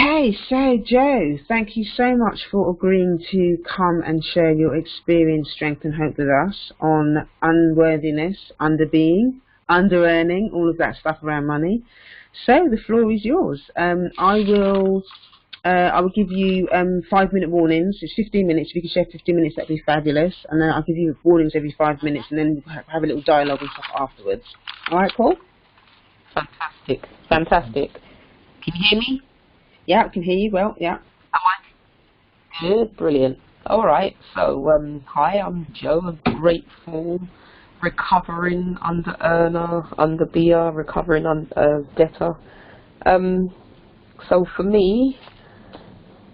Okay, so Joe, thank you so much for agreeing to come and share your experience, strength and hope with us on unworthiness, underbeing, under-earning, all of that stuff around money. So the floor is yours. I will give you 5-minute warnings. It's 15 minutes. If you can share 15 minutes, that'd be fabulous. And then I'll give you warnings every 5 minutes, and then we'll have a little dialogue and stuff afterwards. All right, cool? Fantastic. Fantastic. Can you hear me? Yeah, I can hear you well, yeah. Am I good? Brilliant. All right. So, hi, I'm Joe, a grateful, recovering under-earner, under-beer, recovering debtor. So for me,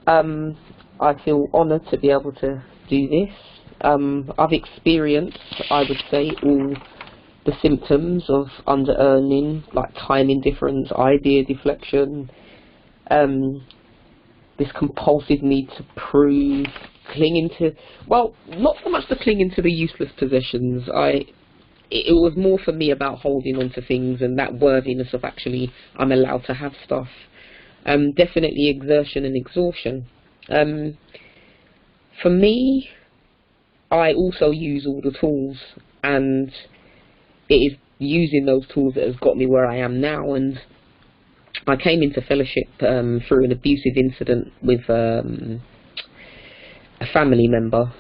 I feel honoured to be able to do this. I've experienced, I would say, all the symptoms of under-earning, like time indifference, idea deflection, this compulsive need to prove, clinging to, well, not so much the clinging to the useless possessions. It was more for me about holding on to things and that worthiness of actually I'm allowed to have stuff. Definitely exertion and exhaustion. For me, I also use all the tools, and it is using those tools that has got me where I am now. And I came into fellowship through an abusive incident with a family member,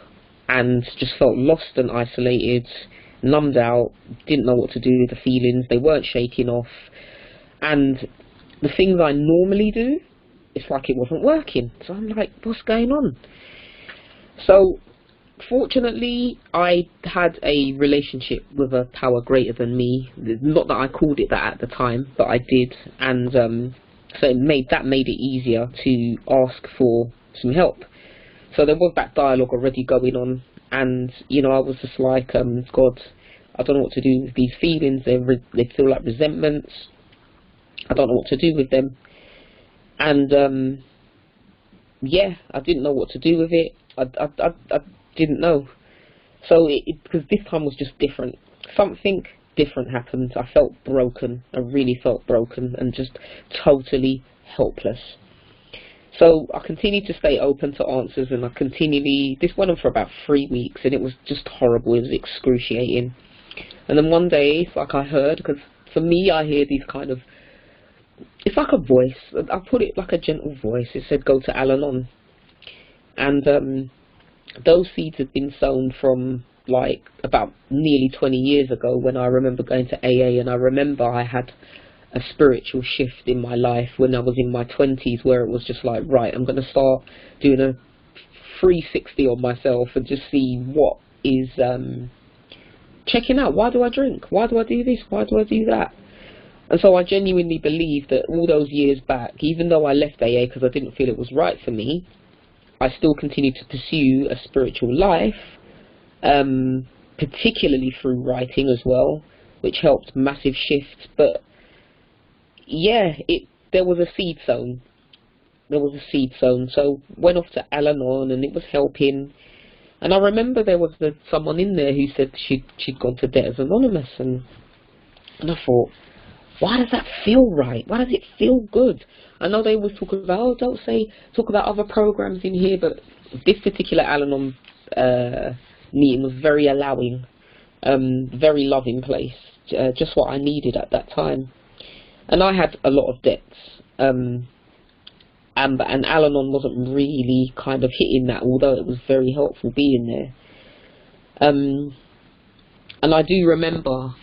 and just felt lost and isolated, numbed out, didn't know what to do with the feelings. They weren't shaking off, and the things I normally do, it's like it wasn't working. So I'm like, what's going on? So fortunately, I had a relationship with a power greater than me. Not that I called it that at the time, but I did. And so it made it easier to ask for some help. So there was that dialogue already going on. And, you know, I was just like, God, I don't know what to do with these feelings. They feel like resentments. I don't know what to do with them. And, yeah, I didn't know what to do with it. I didn't know. So because this time was just different. Something different happened. I felt broken. I really felt broken and just totally helpless. So I continued to stay open to answers, and this went on for about 3 weeks, and it was just horrible. It was excruciating. And then one day, it's like I heard, because for me, I hear these kind of, it's like a voice. I put it like a gentle voice. It said, go to Al-Anon. And those seeds had been sown from like about nearly 20 years ago, when I remember going to AA, and I remember I had a spiritual shift in my life when I was in my 20s, where it was just like, right, I'm going to start doing a 360 on myself and just see what is checking out. Why do I drink? Why do I do this? Why do I do that? And so I genuinely believe that all those years back, even though I left AA because I didn't feel it was right for me, I still continued to pursue a spiritual life, particularly through writing as well, which helped massive shifts. But yeah, there was a seed sown. There was a seed sown. So went off to Al-Anon, and it was helping. And I remember there was someone in there who said she'd gone to Debtors Anonymous, and I thought, why does that feel right? Why does it feel good? I know they always talk about, oh, don't talk about other programs in here, but this particular Al-Anon meeting was very allowing, very loving place, just what I needed at that time. And I had a lot of debts, and Al-Anon wasn't really kind of hitting that, although it was very helpful being there. And I do remember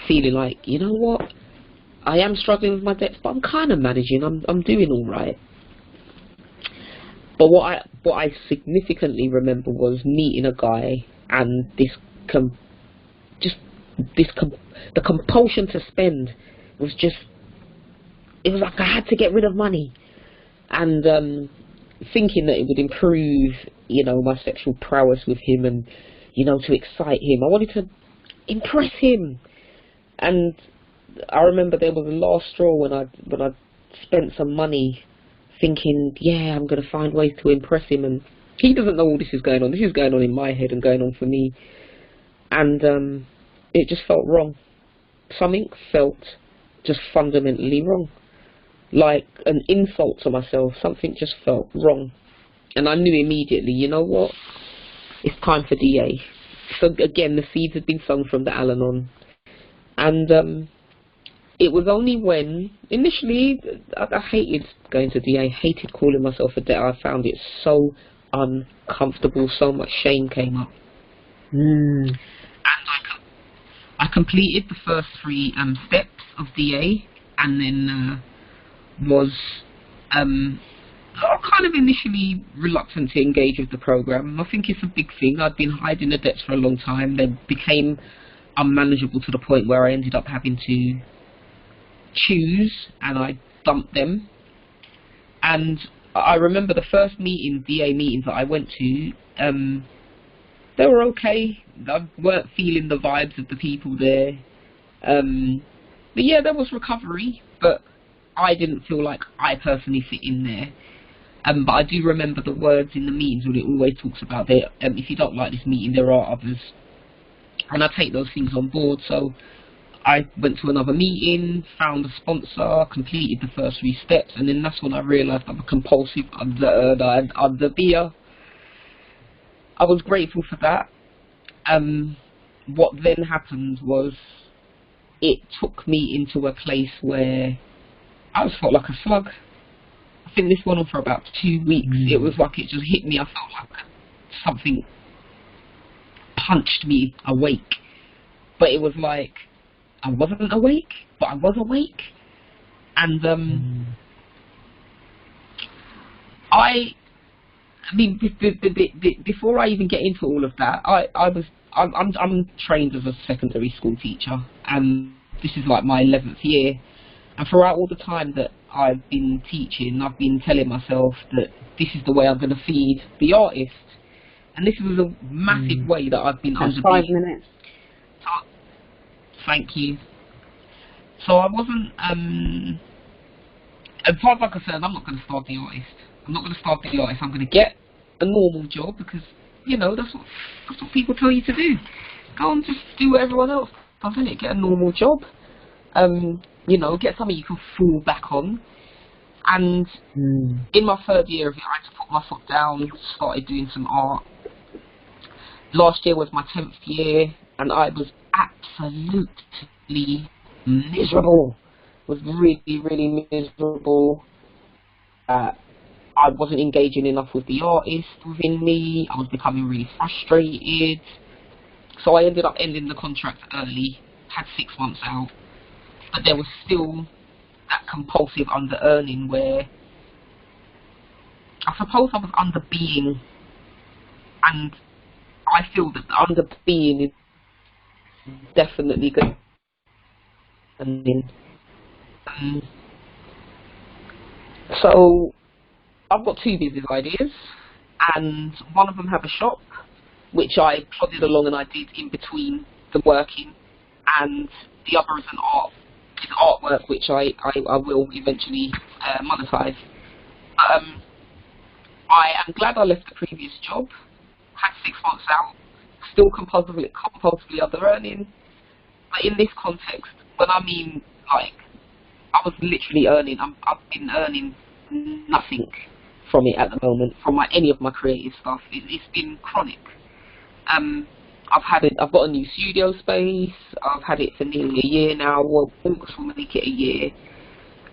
feeling like, you know what, I am struggling with my debts, but I'm kind of managing. I'm doing all right. But what I significantly remember was meeting a guy, and the compulsion to spend was just, it was like I had to get rid of money, and thinking that it would improve, you know, my sexual prowess with him, and, you know, to excite him. I wanted to impress him. And I remember there was a last straw when I spent some money thinking, yeah, I'm going to find ways to impress him, and he doesn't know all this is going on. This is going on in my head and going on for me. And it just felt wrong. Something felt just fundamentally wrong. like an insult to myself. Something just felt wrong. And I knew immediately, you know what? It's time for DA. So again, the seeds had been sown from the Al-Anon. And it was only when, initially, I hated going to DA, hated calling myself a debtor. I found it so uncomfortable, so much shame came up. And I completed the first 3 steps of DA, and then was kind of initially reluctant to engage with the program. I think it's a big thing. I'd been hiding the debts for a long time. They became unmanageable to the point where I ended up having to choose, and I dumped them. And I remember the first DA meetings that I went to, they were okay. I weren't feeling the vibes of the people there. But yeah, there was recovery, but I didn't feel like I personally fit in there. But I do remember the words in the meetings when it always talks about that. If you don't like this meeting, there are others. And I take those things on board. So I went to another meeting, found a sponsor, completed the first 3 steps, and then that's when I realised I'm a compulsive underbeer. I was grateful for that. What then happened was it took me into a place where I just felt like a slug. I think this went on for about 2 weeks. It was like it just hit me. I felt like something punched me awake. But it was like I wasn't awake, but I was awake. And I mean, before I even get into all of that, I'm trained as a secondary school teacher, and this is like my 11th year. And throughout all the time that I've been teaching, I've been telling myself that this is the way I'm going to feed the artist. And this was a massive way that I've been underbeat. 5 minutes. So, thank you. So I wasn't, as far as I'm concerned, I'm not going to starve the artist. I'm not going to starve the artist. I'm going to get a normal job because, you know, that's what people tell you to do. Go and just do what everyone else does, innit? Get a normal job. You know, get something you can fall back on. And in my 3rd year of it, I had to put my foot down, started doing some art. Last year was my 10th year, and I was absolutely miserable. Was really, really miserable. I wasn't engaging enough with the artist within me. I was becoming really frustrated. So I ended up ending the contract early, had 6 months out. But there was still that compulsive under-earning where I suppose I was under-being, and I feel that the under-being is definitely good. So I've got 2 business ideas, and one of them have a shop, which I plodded along and I did in between the working, and the other is artwork, which I will eventually monetize. I am glad I left the previous job, had 6 months out, still compulsively under-earning, but in this context, when I mean, like, I was literally earning, I've been earning nothing from it at the moment, from any of my creative stuff. It's been chronic. I've got a new studio space. I've had it for nearly a year now. Well, August will make it a year,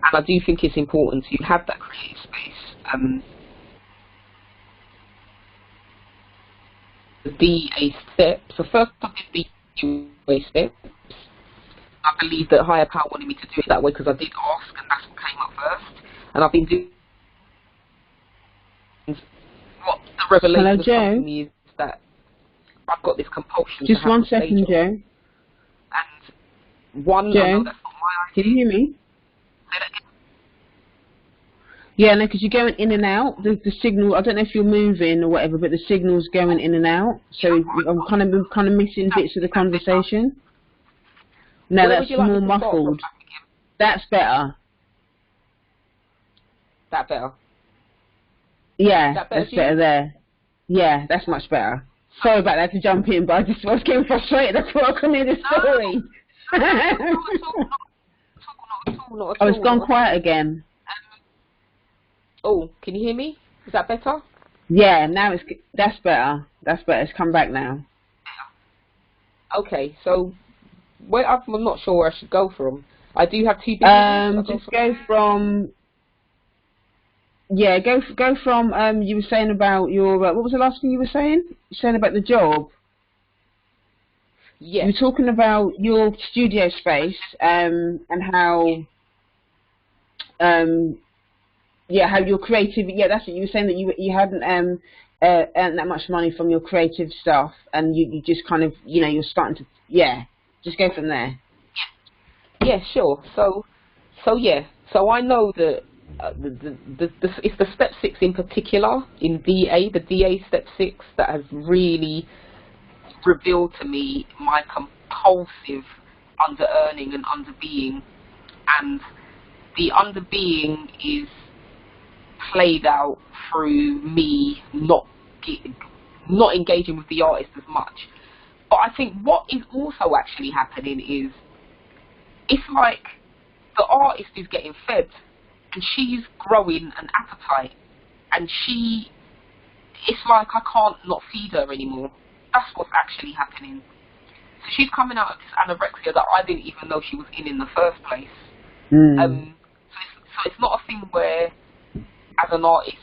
and I do think it's important to have that creative space. The DA steps. So first, I did the DA steps. I believe that higher power wanted me to do it that way because I did ask, and that's what came up first. And I've been doing what the revelation has come to me is that I've got this compulsion. Just 1 second, Joe. And one, Joe, I know that's not my idea. Can you hear me? Say that again. Yeah, no, because you're going in and out. The signal, I don't know if you're moving or whatever, but the signal's going in and out. So I'm kind of missing bits of the conversation. No, that's more muffled. That's better. That better? Yeah, that's better there. Yeah, that's much better. Sorry about that to jump in, but I was getting frustrated. I thought I couldn't hear the story. Not at all. Oh, it's gone quiet again. Oh, can you hear me? Is that better? Yeah, now that's better. That's better. It's come back now. Okay, so I'm not sure where I should go from. I do have two businesses. Just go from. Yeah, go from. You were saying about your. What was the last thing you were saying? You're saying about the job. Yes. You were talking about your studio space, and how. Yeah, how your creative. Yeah, that's what you were saying, that you hadn't earned that much money from your creative stuff, and you just kind of, you're starting to. Yeah, just go from there. Yeah, sure. So I know that it's the step 6 in particular in DA, the DA step 6, that has really revealed to me my compulsive under-earning and under-being. And the under-being is played out through me not engaging with the artist as much. But I think what is also actually happening is, it's like the artist is getting fed, and she's growing an appetite, and it's like I can't not feed her anymore. That's what's actually happening. So she's coming out of this anorexia that I didn't even know she was in the first place. So it's not a thing where, as an artist,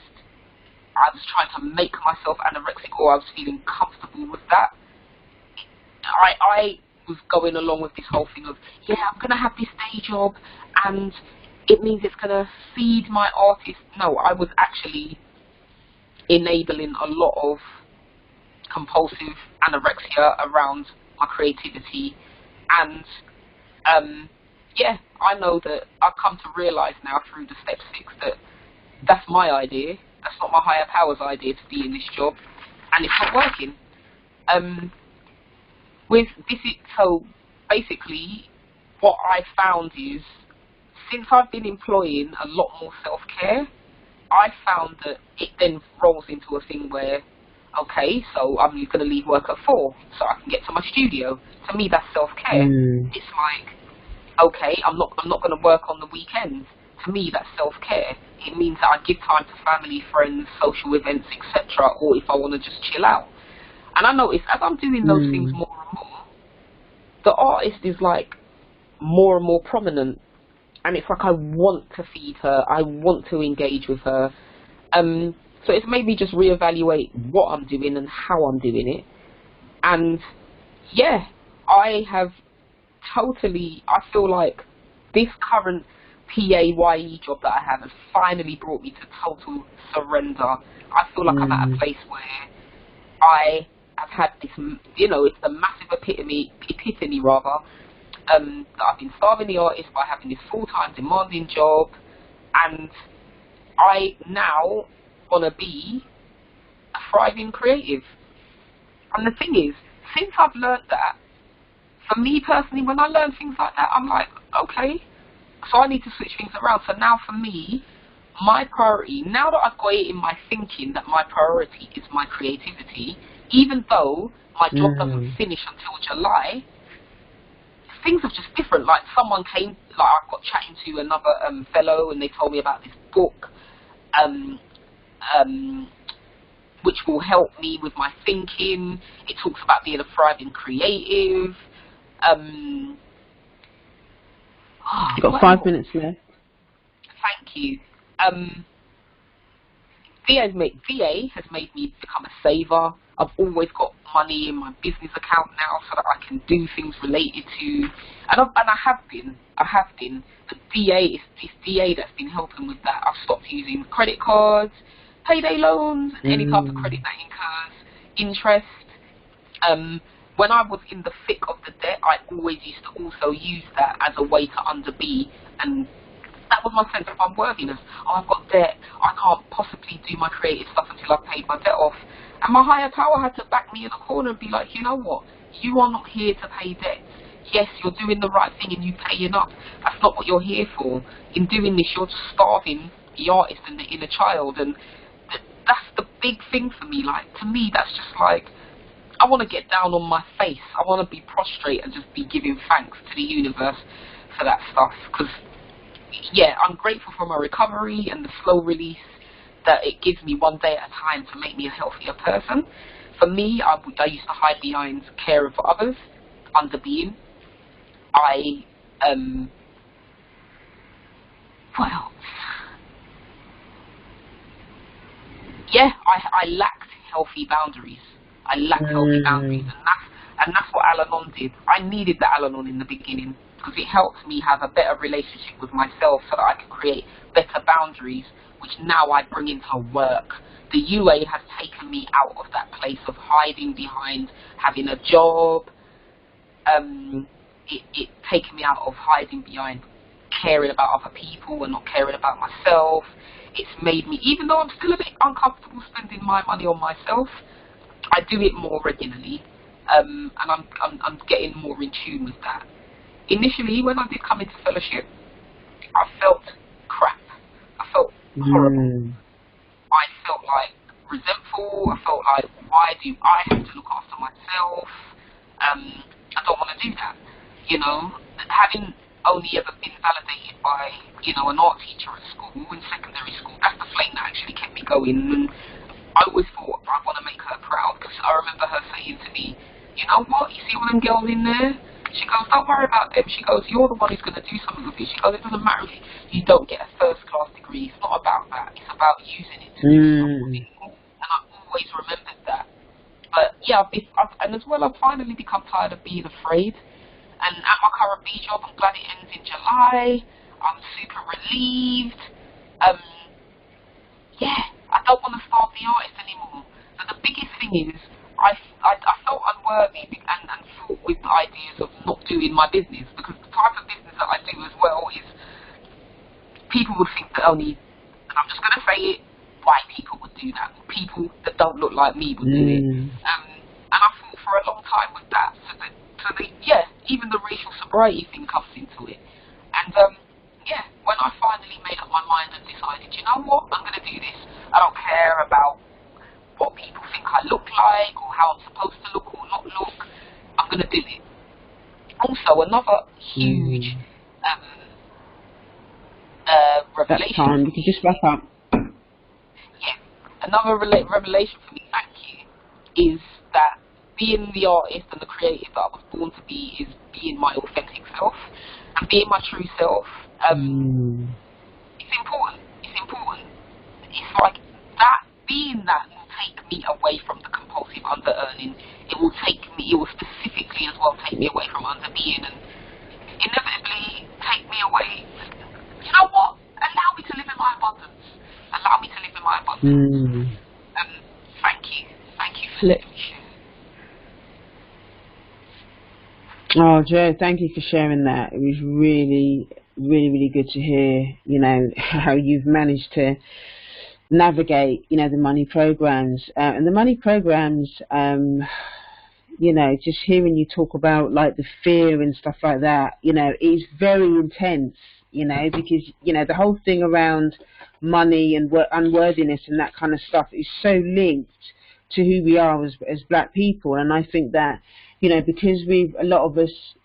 I was trying to make myself anorexic, or I was feeling comfortable with that. I was going along with this whole thing of, yeah, I'm going to have this day job, and it means it's going to feed my artist. No, I was actually enabling a lot of compulsive anorexia around my creativity. And yeah, I know that I've come to realise now through the step 6 that that's my idea. That's not my higher power's idea to be in this job, and it's not working. So basically, what I found is, since I've been employing a lot more self-care, I found that it then rolls into a thing where, okay, so I'm going to leave work at 4 so I can get to my studio. To me, that's self-care. It's like, okay, I'm not going to work on the weekends. To me, that's self-care. It means that I give time to family, friends, social events, etc., or if I want to just chill out. And I notice, as I'm doing those things more and more, the artist is like more and more prominent, and it's like I want to feed her, I want to engage with her. So it's made me just reevaluate what I'm doing and how I'm doing it. And yeah, I feel like this current PAYE job that I have has finally brought me to total surrender. I feel like I'm at a place where I have had this, it's the massive epiphany that I've been starving the artist by having this full-time demanding job, and I now want to be a thriving creative. And the thing is, since I've learned that, for me personally, when I learn things like that, I'm like, okay, so I need to switch things around. So now for me, my priority, now that I've got it in my thinking that my priority is my creativity, even though my job doesn't finish until July, things are just different. Like, someone came, like, I got chatting to another fellow, and they told me about this book, which will help me with my thinking. It talks about being a thriving creative. You've got 5 minutes left. Thank you. VA has made me become a saver. I've always got money in my business account now so that I can do things related to, and I have been. The DA that's been helping with that. I've stopped using credit cards, payday loans, any type of credit that incurs interest. When I was in the thick of the debt, I always used to also use that as a way to underbe, and that was my sense of unworthiness. Oh, I've got debt, I can't possibly do my creative stuff until I've paid my debt off. And my higher power had to back me in a corner and be like, you know what, you are not here to pay debts. Yes, you're doing the right thing and you paying up. That's not what you're here for. In doing this, you're just starving the artist and the inner child. And that's the big thing for me. Like, to me, that's just like, I want to get down on my face. I want to be prostrate and just be giving thanks to the universe for that stuff. Because, yeah, I'm grateful for my recovery and the slow release. that it gives me one day at a time to make me a healthier person. For me, I used to hide behind caring for others, under being. I lacked healthy boundaries. Healthy boundaries, and that's what Al-Anon did. I needed the Al-Anon in the beginning because it helped me have a better relationship with myself so that I could create better boundaries, which now I bring into work. The UA has taken me out of that place of hiding behind having a job. It taken me out of hiding behind caring about other people and not caring about myself. It's made me, even though I'm still a bit uncomfortable spending my money on myself, I do it more regularly, and I'm getting more in tune with that. Initially, when I did come into fellowship, I felt crap. I felt horrible. I felt like resentful. I felt like, why do I have to look after myself? I don't want to do that. You know, having only ever been validated by, you know, an art teacher at school, in secondary school, that's the flame that actually kept me going. And I always thought, I want to make her proud, because I remember her saying to me, you know what, you see all them girls in there? She goes, don't worry about them. She goes, you're the one who's going to do something with it. She goes, it doesn't matter if you don't get a first-class degree. It's not about that. It's about using it to do something. And I always remembered that. But yeah, and as well, I've finally become tired of being afraid. And at my current B job, I'm glad it ends in July. I'm super relieved. I don't want to starve the artist anymore. But the biggest thing is, I felt unworthy and fought with the ideas of not doing my business, because the type of business that I do as well is, people would think that only, and I'm just going to say it, white people would do that. People that don't look like me would do it. And I fought for a long time with that. Even the racial sobriety thing comes into it. And when I finally made up my mind and decided, you know what, I'm going to do this. I don't care about what people think I look like or how I'm supposed to look or not look. I'm going to do it. Also, another huge revelation. That's fine. You can just wrap up. Yeah, another revelation for me, thank you, is that being the artist and the creative that I was born to be is being my authentic self, and being my true self. It's important. It's like that, being that will take me away from the compulsive under-earning. It will specifically as well take me away from under-being, and inevitably take me away. You know what? Allow me to live in my abundance. Thank you for letting me share. Oh, Joe, thank you for sharing that. It was really, really, really good to hear, you know, how you've managed to navigate, you know, the money programs. And the money programs, you know, just hearing you talk about, like, the fear and stuff like that, you know, is very intense, you know, because, you know, the whole thing around money and unworthiness and that kind of stuff is so linked to who we are as black people. And I think that, you know, because a lot of us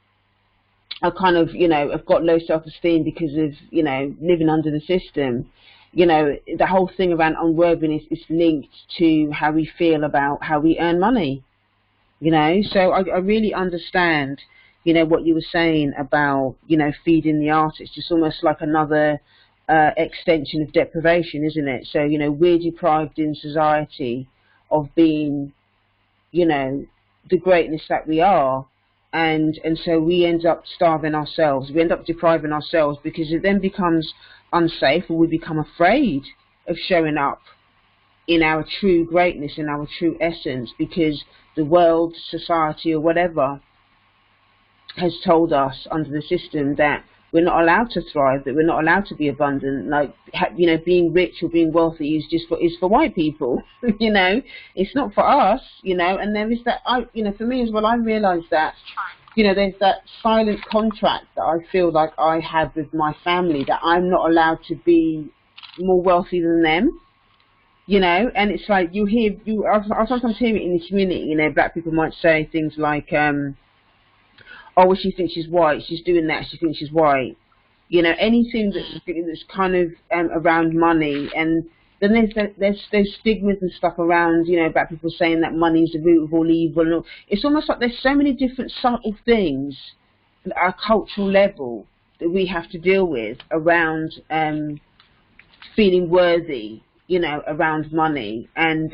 are kind of, you know, have got low self-esteem because of, you know, living under the system, you know, the whole thing around unworthiness is linked to how we feel about how we earn money, you know. So I really understand, you know, what you were saying about, you know, feeding the artist. It's almost like another extension of deprivation, isn't it? So, you know, we're deprived in society of being, you know, the greatness that we are, and so we end up starving ourselves. We end up depriving ourselves because it then becomes unsafe, or we become afraid of showing up in our true greatness, in our true essence, because the world, society, or whatever has told us under the system that we're not allowed to thrive, that we're not allowed to be abundant. Like, you know, being rich or being wealthy is for white people. You know, it's not for us. You know, and there is that. You know, for me as well, I realised that, you know, there's that silent contract that I feel like I have with my family, that I'm not allowed to be more wealthy than them. You know, and it's like I sometimes hear it in the community. You know, black people might say things like, oh, well, she thinks she's white, she's doing that, she thinks she's white. You know, anything that's kind of around money. And, then there's stigmas and stuff around, you know, about people saying that money is the root of all evil. And all. It's almost like there's so many different subtle things at our cultural level that we have to deal with around feeling worthy, you know, around money, and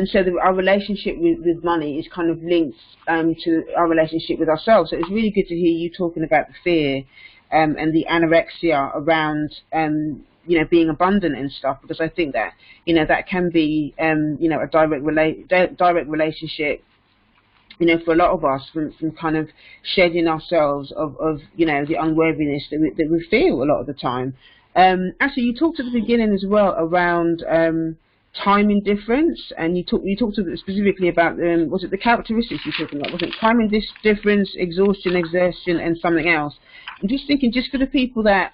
so our relationship with money is kind of linked to our relationship with ourselves. So it's really good to hear you talking about the fear and the anorexia around you know, being abundant and stuff, because I think that, you know, that can be you know, a direct relationship, you know, for a lot of us, from kind of shedding ourselves of you know, the unworthiness that we feel a lot of the time. Actually, you talked at the beginning as well around time indifference, and you talked specifically about was it the characteristics you're talking about? Was it time indifference, exhaustion, exertion, and something else? I'm just thinking, just for the people that,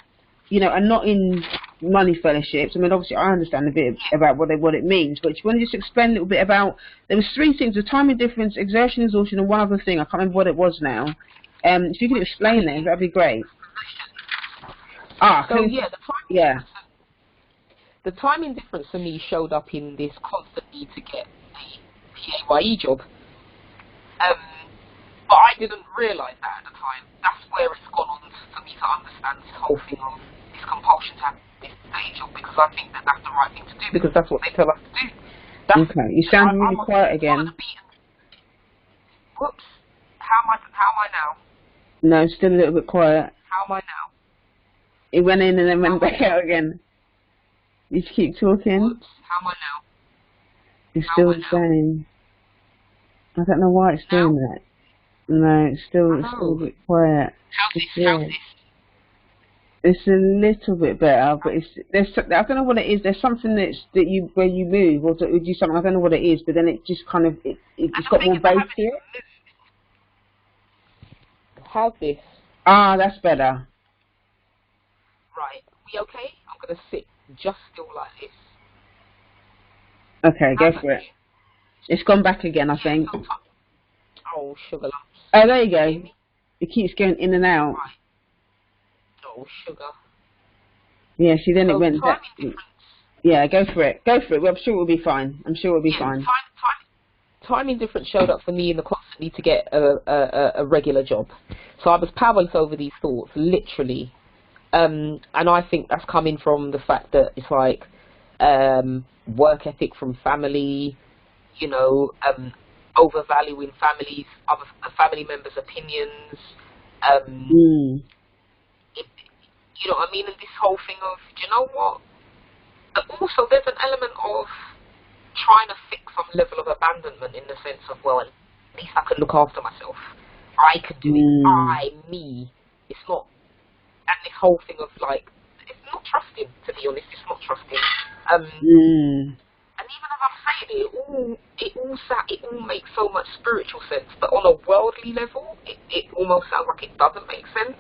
you know, are not in money fellowships. I mean, obviously, I understand a bit about what it means, but you want to just explain a little bit about, there was three things: the time indifference, exertion, exhaustion, and one other thing. I can't remember what it was now. If you could explain that, that'd be great. So yeah, yeah. The time indifference for me showed up in this constant need to get the PAYE job. But I didn't realise that at the time. That's where it's gone on for me to understand this whole thing of this compulsion to have this day job, because I think that that's the right thing to do, because that's what they tell us to do. Okay, you sound really quiet again. Whoops. How am I now? No, still a little bit quiet. How am I now? It went in and then went back out again. You just keep talking. Whoops. How am I now? It's still the same. I don't know why it's doing that. No, it's still a bit quiet. How's this? It's a little bit better, but I don't know what it is. There's something where you move or do something. I don't know what it is, but then it just kind of it's got more bass to it. How's this? Ah, that's better. Right. We okay? I'm gonna sit just still like this. Okay, go for it. It's gone back again, I think. Oh, sugar lumps. Oh, there you go. It keeps going in and out. Right. Oh, sugar. Yeah, see, then it went back. Yeah, go for it. Go for it. Well, I'm sure we'll be fine. Fine. Time indifference showed up for me in the constant need to get a regular job. So I was powerless over these thoughts, literally. And I think that's coming from the fact that it's like work ethic from family, you know, overvaluing other family members' opinions. You know what I mean? And this whole thing of, do you know what? But also there's an element of trying to fix some level of abandonment, in the sense of, well, at least I can look after myself. I can do it. Me. It's not, and this whole thing of like, it's not trusting, to be honest. It's not trusting. And even as I'm saying it all makes so much spiritual sense, but on a worldly level, it almost sounds like it doesn't make sense.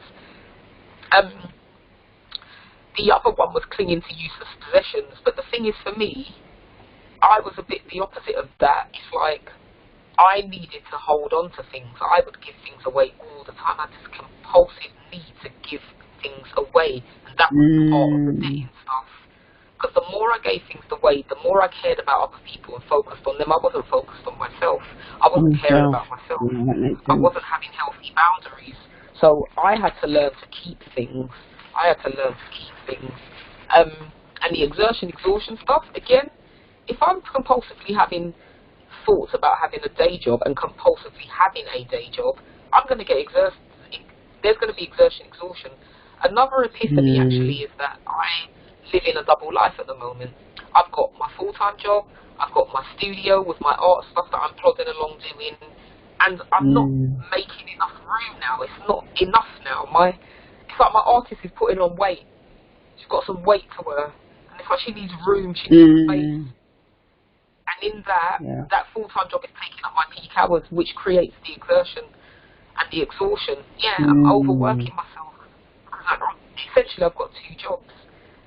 The other one was clinging to useless possessions, but the thing is, for me, I was a bit the opposite of that. It's like, I needed to hold on to things. I would give things away all the time. I had this compulsive need to give things away, and that was part of the dating stuff. Because the more I gave things away, the more I cared about other people and focused on them. I wasn't focused on myself. I wasn't caring about myself. I wasn't having healthy boundaries. So I had to learn to keep things. And the exhaustion stuff, again, if I'm compulsively having thoughts about having a day job and compulsively having a day job, I'm going to get exhausted. There's going to be exhaustion. Another epiphany, actually, is that I live in a double life at the moment. I've got my full-time job, I've got my studio with my art stuff that I'm plodding along doing, and I'm not making enough room now. It's not enough now. It's like my artist is putting on weight. She's got some weight to her, and it's like she needs room, she needs space. And in that full-time job is taking up my peak hours, which creates the exertion and the exhaustion. Yeah, I'm overworking myself. Essentially, I've got two jobs.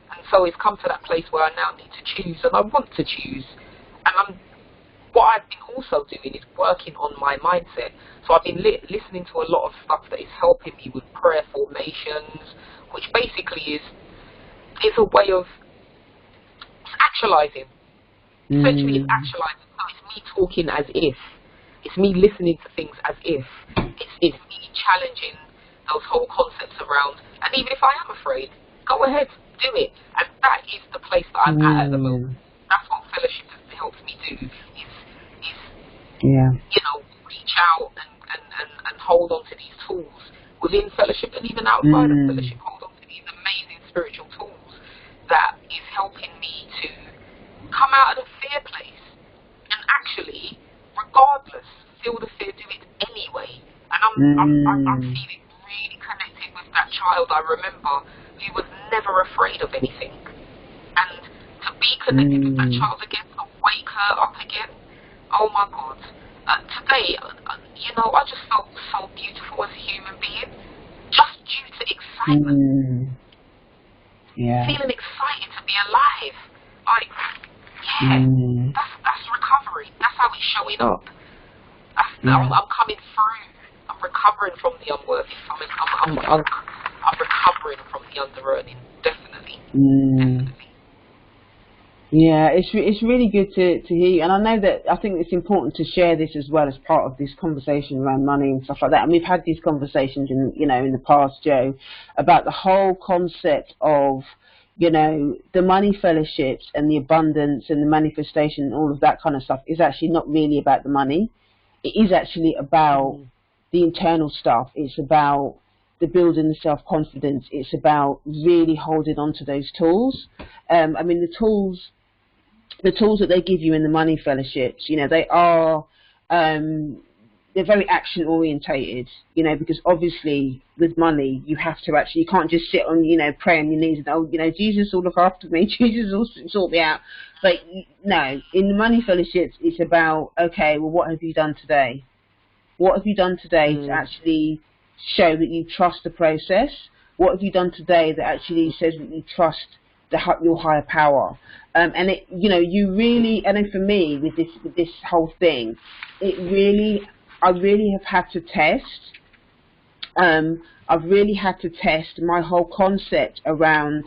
And so it's come to that place where I now need to choose, and I want to choose. And what I've been also doing is working on my mindset. So I've been listening to a lot of stuff that is helping me with prayer formations, which basically is a way of, actualizing. Essentially, it's actualizing. So it's me talking as if. It's me listening to things as if. It's me challenging those whole concepts around. And even if I am afraid, go ahead, do it. And that is the place that I'm at the moment. That's what fellowship helps me do. Is reach out and hold on to these tools within fellowship and even outside of fellowship. Hold on to these amazing spiritual tools that is helping me to come out of the fear place and actually, regardless, feel the fear, do it anyway. And I'm feeling really connected with that child I remember who was never afraid of anything. And to be connected with that child again, to wake her up again, oh my God. Today, I just felt so beautiful as a human being, just due to excitement. Feeling excited to be alive. Like, that's recovery. That's how it's showing up. I'm coming through. I'm recovering from the unworthy. I'm recovering from the underearning. Definitely. Definitely. Yeah, it's really good to hear you, and I think it's important to share this as well as part of this conversation around money and stuff like that. And we've had these conversations in the past, Joe, about the whole concept of the money fellowships and the abundance and the manifestation and all of that kind of stuff is actually not really about the money. It is actually about the internal stuff. It's about the building the self-confidence. It's about really holding on to those tools. The tools that they give you in the money fellowships, they are, they're very action orientated, because obviously with money, you have to actually, you can't just sit on, pray on your knees and, Jesus will look after me, Jesus will sort me out. But no, in the money fellowships, it's about, okay, well, what have you done today? What have you done today to actually show that you trust the process? What have you done today that actually says that you trust your higher power? And it, you really, and then for me with this whole thing, I really have had to test. I've really had to test my whole concept around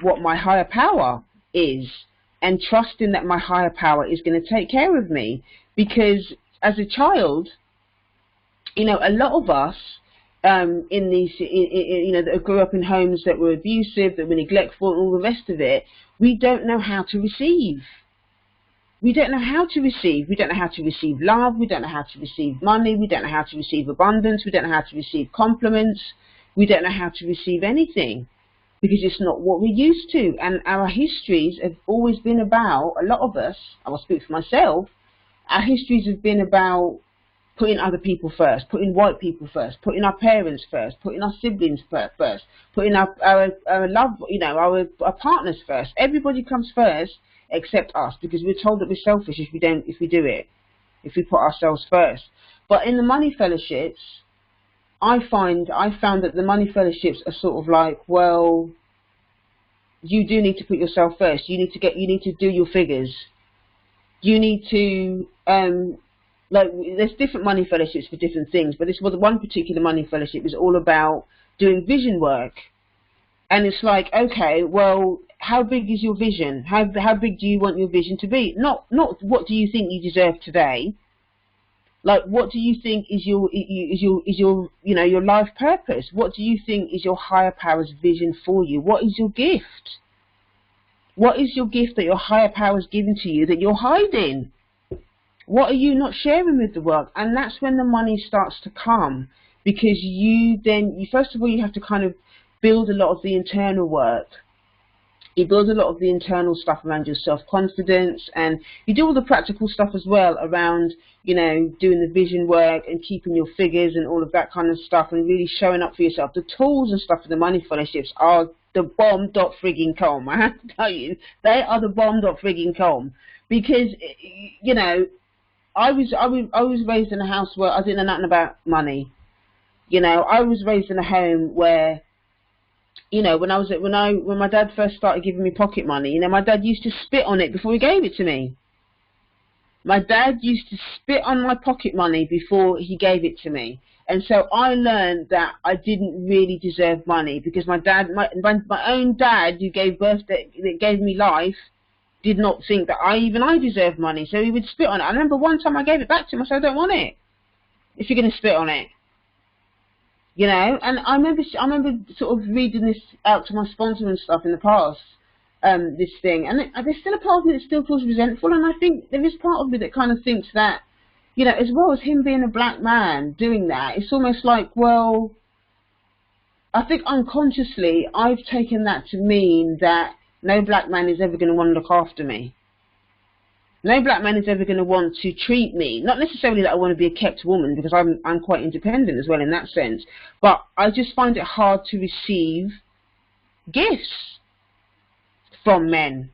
what my higher power is, and trusting that my higher power is going to take care of me. Because as a child, a lot of us that grew up in homes that were abusive, that were neglectful, and all the rest of it, we don't know how to receive. We don't know how to receive. We don't know how to receive love. We don't know how to receive money. We don't know how to receive abundance. We don't know how to receive compliments. We don't know how to receive anything, because it's not what we're used to. And our histories have always been about, a lot of us, I will speak for myself, our histories have been about putting other people first, putting white people first, putting our parents first, putting our siblings first, putting our love, our partners first. Everybody comes first except us, because we're told that we're selfish if we do it, if we put ourselves first. But in the money fellowships, I found that the money fellowships are sort of like, well, you do need to put yourself first. You need to do your figures. You need to there's different money fellowships for different things, but one particular money fellowship is all about doing vision work. And it's like, okay, well, how big is your vision? How big do you want your vision to be? Not what do you think you deserve today. Like, what do you think is your your life purpose? What do you think is your higher power's vision for you? What is your gift? What is your gift that your higher power has given to you that you're hiding? What are you not sharing with the world? And that's when the money starts to come, because you first of all, you have to kind of build a lot of the internal work. You build a lot of the internal stuff around your self-confidence, and you do all the practical stuff as well around, doing the vision work and keeping your figures and all of that kind of stuff, and really showing up for yourself. The tools and stuff for the money fellowships are the bomb.frigging.com. I have to tell you, they are the bomb.frigging.com, because, I was raised in a house where I didn't know nothing about money. I was raised in a home where, when my dad first started giving me pocket money, my dad used to spit on it before he gave it to me. My dad used to spit on my pocket money before he gave it to me. And so I learned that I didn't really deserve money, because my own dad, who gave me life, did not think that I deserved money, so he would spit on it. I remember one time I gave it back to him. I said, I don't want it if you're going to spit on it. You know, and I remember sort of reading this out to my sponsor and stuff in the past, this thing, and there's still a part of me that still feels resentful, and I think there is part of me that kind of thinks that, you know, as well as him being a black man doing that, it's almost like, well, I think unconsciously I've taken that to mean that no black man is ever going to want to look after me. No black man is ever going to want to treat me. Not necessarily that I want to be a kept woman, because I'm quite independent as well in that sense. But I just find it hard to receive gifts from men.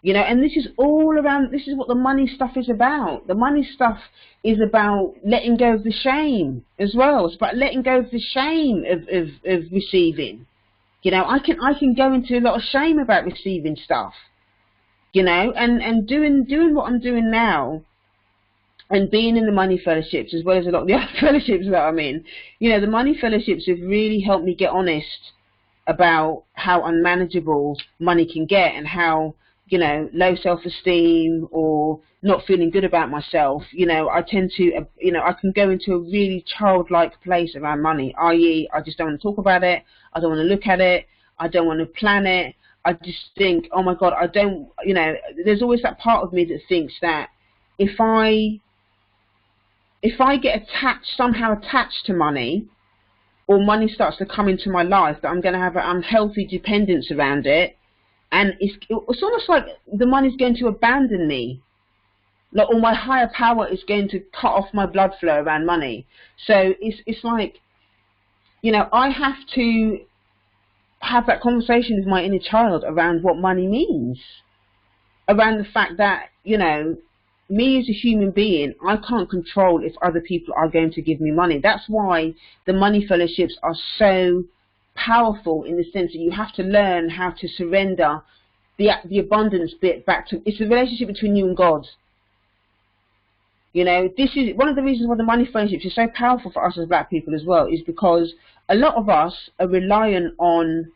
You know, and this is all around, this is what the money stuff is about. The money stuff is about letting go of the shame as well. It's about letting go of the shame of receiving. You know, I can go into a lot of shame about receiving stuff. You know, and doing what I'm doing now, and being in the money fellowships as well as a lot of the other fellowships that I'm in, you know, the money fellowships have really helped me get honest about how unmanageable money can get, and how, you know, low self-esteem or not feeling good about myself, you know, I tend to, you know, I can go into a really childlike place around money, i.e. I just don't want to talk about it, I don't want to look at it, I don't want to plan it. I just think, oh my God, I don't, you know, there's always that part of me that thinks that if I get somehow attached to money, or money starts to come into my life, that I'm going to have an unhealthy dependence around it, and it's almost like the money's going to abandon me, like, or my higher power is going to cut off my blood flow around money. So it's like, you know, I have to have that conversation with my inner child around what money means, around the fact that, you know, me as a human being, I can't control if other people are going to give me money. That's why the money fellowships are so powerful, in the sense that you have to learn how to surrender the abundance bit back to, it's the relationship between you and God. You know, this is one of the reasons why the money fellowships is so powerful for us as black people as well, is because a lot of us are reliant on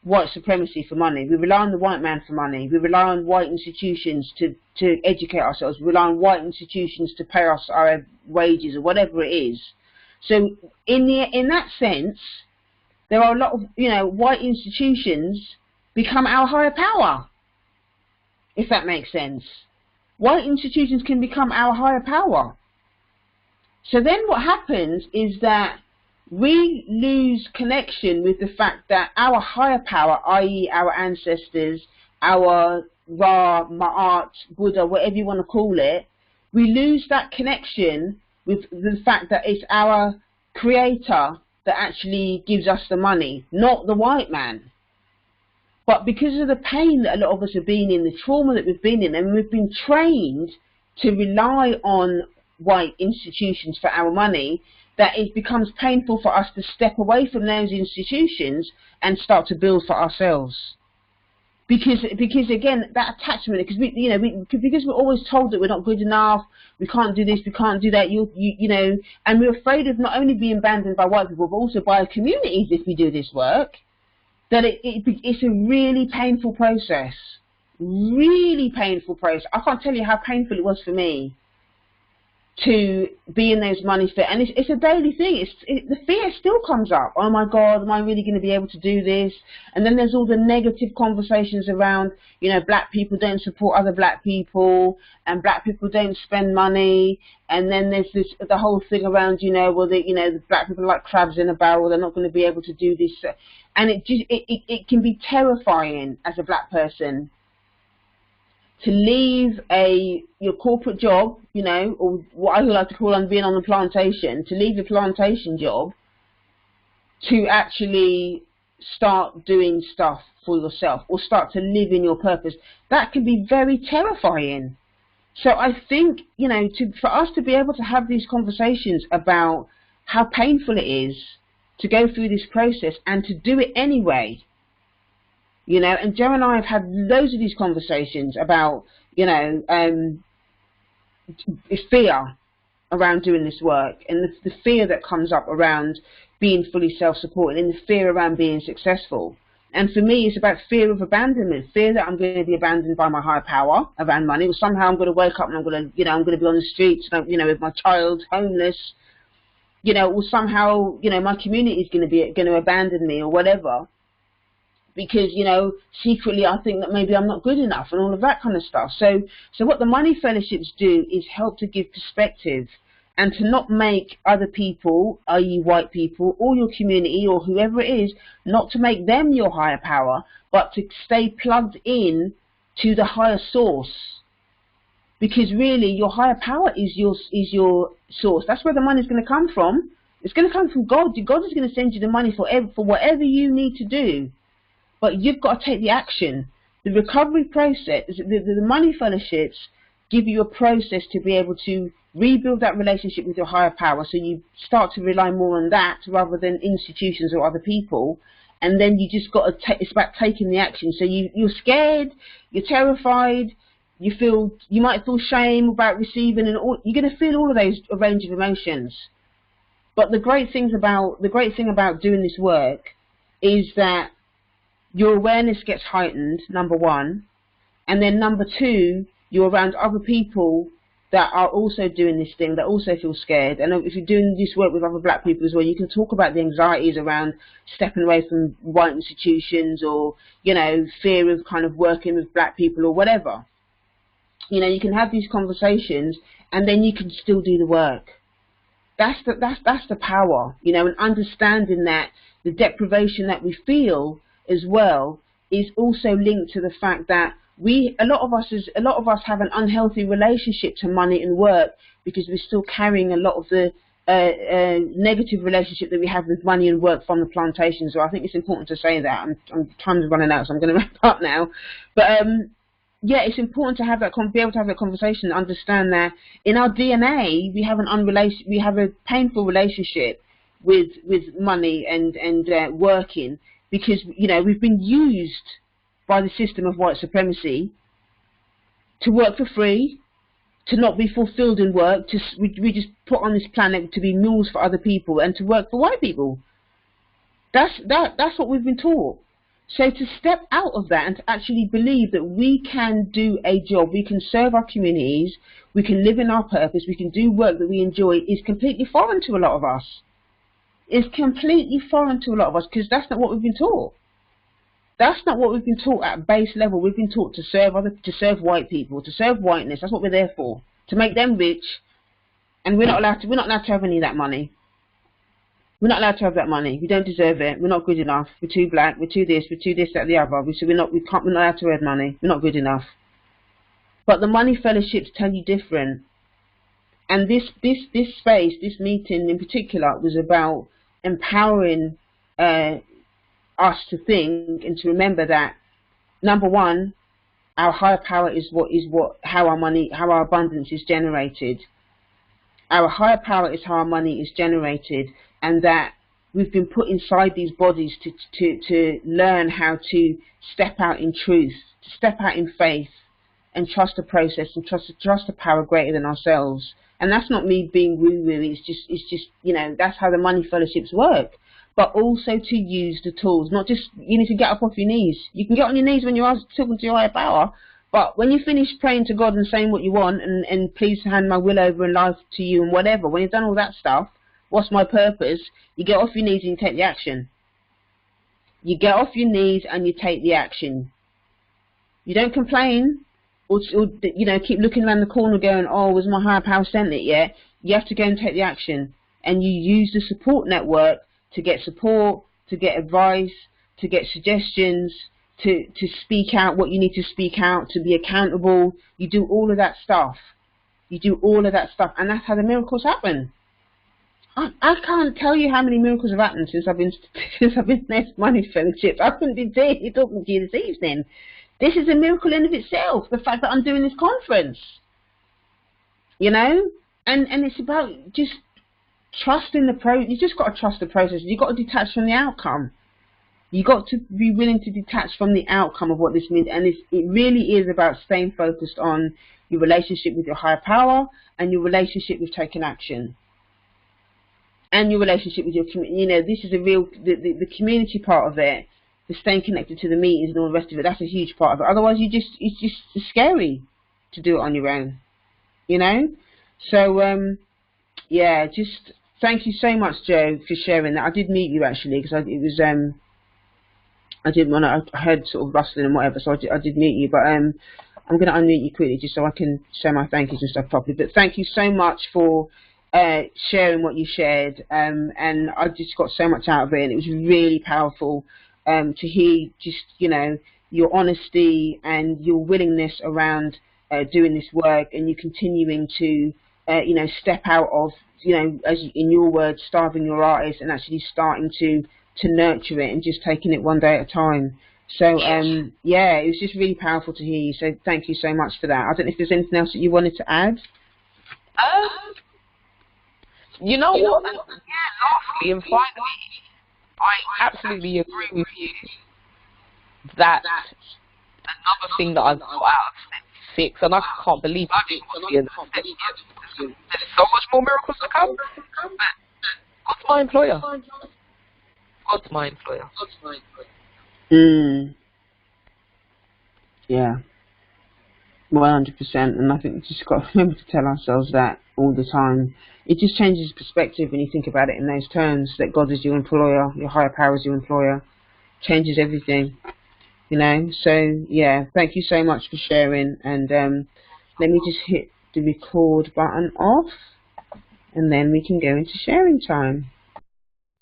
white supremacy for money. We rely on the white man for money. We rely on white institutions to educate ourselves. We rely on white institutions to pay us our wages or whatever it is. So in that sense, there are a lot of, you know, white institutions become our higher power, if that makes sense. White institutions can become our higher power. So then what happens is that we lose connection with the fact that our higher power, i.e. our ancestors, our Ra, Ma'at, Buddha, whatever you want to call it, we lose that connection with the fact that it's our creator that actually gives us the money, not the white man. But because of the pain that a lot of us have been in, the trauma that we've been in, and we've been trained to rely on white institutions for our money, that it becomes painful for us to step away from those institutions and start to build for ourselves. Because again, that attachment, because we're always told that we're not good enough, we can't do this, we can't do that, you know, and we're afraid of not only being abandoned by white people, but also by our communities if we do this work, that it's a really painful process. Really painful process. I can't tell you how painful it was for me to be in those money fit, and it's a daily thing. The fear still comes up. Oh my God, am I really going to be able to do this? And then there's all the negative conversations around, you know, black people don't support other black people, and black people don't spend money. And then there's the whole thing around, you know, well, the black people are like crabs in a barrel. They're not going to be able to do this, and it can be terrifying as a black person to leave your corporate job, you know, or what I like to call being on the plantation, to leave your plantation job to actually start doing stuff for yourself or start to live in your purpose. That can be very terrifying. So I think, you know, for us to be able to have these conversations about how painful it is to go through this process and to do it anyway. You know, and Joe and I have had loads of these conversations about, you know, fear around doing this work, and the fear that comes up around being fully self-supported, and the fear around being successful. And for me, it's about fear of abandonment, fear that I'm going to be abandoned by my higher power around money, or somehow I'm going to wake up and I'm going to, I'm going to be on the streets, with my child, homeless, or somehow, my community is going to abandon me or whatever, because, secretly I think that maybe I'm not good enough and all of that kind of stuff. So what the money fellowships do is help to give perspective, and to not make other people, i.e. white people, or your community, or whoever it is, not to make them your higher power, but to stay plugged in to the higher source. Because really, your higher power is your source. That's where the money is going to come from. It's going to come from God. God is going to send you the money for whatever you need to do. But you've got to take the action. The recovery process, the money fellowships give you a process to be able to rebuild that relationship with your higher power, so you start to rely more on that rather than institutions or other people. And then you just got to it's about taking the action. So you're scared, you're terrified, you might feel shame about receiving, and you're going to feel all of those, a range of emotions. But the great thing about doing this work is that your awareness gets heightened, number one, and then number two, you're around other people that are also doing this thing, that also feel scared. And if you're doing this work with other black people as well, you can talk about the anxieties around stepping away from white institutions, or, fear of kind of working with black people or whatever. You can have these conversations, and then you can still do the work. That's the power, and understanding that the deprivation that we feel as well is also linked to the fact that a lot of us have an unhealthy relationship to money and work, because we're still carrying a lot of the negative relationship that we have with money and work from the plantations. So I think it's important to say that. Time's running out, so I'm going to wrap up now. But yeah, it's important to have be able to have that conversation and understand that in our DNA we have a painful relationship with money and working, because we've been used by the system of white supremacy to work for free, to not be fulfilled in work. We just put on this planet to be mules for other people and to work for white people. That's what we've been taught. So to step out of that and to actually believe that we can do a job, we can serve our communities, we can live in our purpose, we can do work that we enjoy, is completely foreign to a lot of us. It's completely foreign to a lot of us, because that's not what we've been taught. That's not what we've been taught at base level. We've been taught to serve white people, to serve whiteness. That's what we're there for, to make them rich. And we're not allowed to have any of that money. We're not allowed to have that money. We don't deserve it. We're not good enough. We're too black. We're too this. We're too this, that, the other. We're not allowed to earn money. We're not good enough. But the money fellowships tell you different. And this space, this meeting in particular, was about empowering us to think and to remember that, number one, our higher power is how our abundance is generated. Our higher power is how our money is generated, and that we've been put inside these bodies to learn how to step out in truth, to step out in faith, and trust the process, and trust the power greater than ourselves. And that's not me being woo-woo. It's just that's how the money fellowships work. But also to use the tools, not just, you need to get up off your knees. You can get on your knees when you're talking to your higher power, but when you finish praying to God and saying what you want, and please hand my will over and life to you and whatever, when you've done all that stuff, what's my purpose? You get off your knees and you take the action. You get off your knees and you take the action. You don't complain or keep looking around the corner going, oh, was my higher power sent it yet? You have to go and take the action. And you use the support network to get support, to get advice, to get suggestions, to speak out what you need to speak out, to be accountable. You do all of that stuff. You do all of that stuff, and that's how the miracles happen. I can't tell you how many miracles have happened since I've been in this money fellowship. I couldn't be talking to you this evening. This is a miracle in of itself. The fact that I'm doing this conference, and it's about just trusting the process. You just got to trust the process. You got to detach from the outcome. You got to be willing to detach from the outcome of what this means. And it really is about staying focused on your relationship with your higher power, and your relationship with taking action, and your relationship with your community. This is the community part of it. the staying connected to the meetings and all the rest of it, that's a huge part of it. Otherwise, it's just scary to do it on your own, you know. So yeah, just thank you so much, Joe, for sharing that. I did meet you actually because I didn't want to. I heard sort of rustling and whatever, so I did meet you. But I'm going to unmute you quickly just so I can share my thank yous and stuff properly. But thank you so much for sharing what you shared, and I just got so much out of it, and it was really powerful to hear just, you know, your honesty and your willingness around doing this work, and you continuing to you know, step out of, you know, as in your words, starving your artist, and actually starting to nurture it and just taking it one day at a time. So yeah, it was just really powerful to hear you. So thank you so much for that. I don't know if there's anything else that you wanted to add. You know what? Yeah, lastly and finally, I absolutely agree with you that another thing that I've got out of step 6, and I can't believe I didn't want to be in step yet. There's so much more miracles to come. But God's my employer. God's my employer. Yeah. 100%, and I think we just got to remember to tell ourselves that all the time. It just changes perspective when you think about it in those terms, that God is your employer, your higher power is your employer. Changes everything, you know. So yeah, thank you so much for sharing, and let me just hit the record button off, and then we can go into sharing time.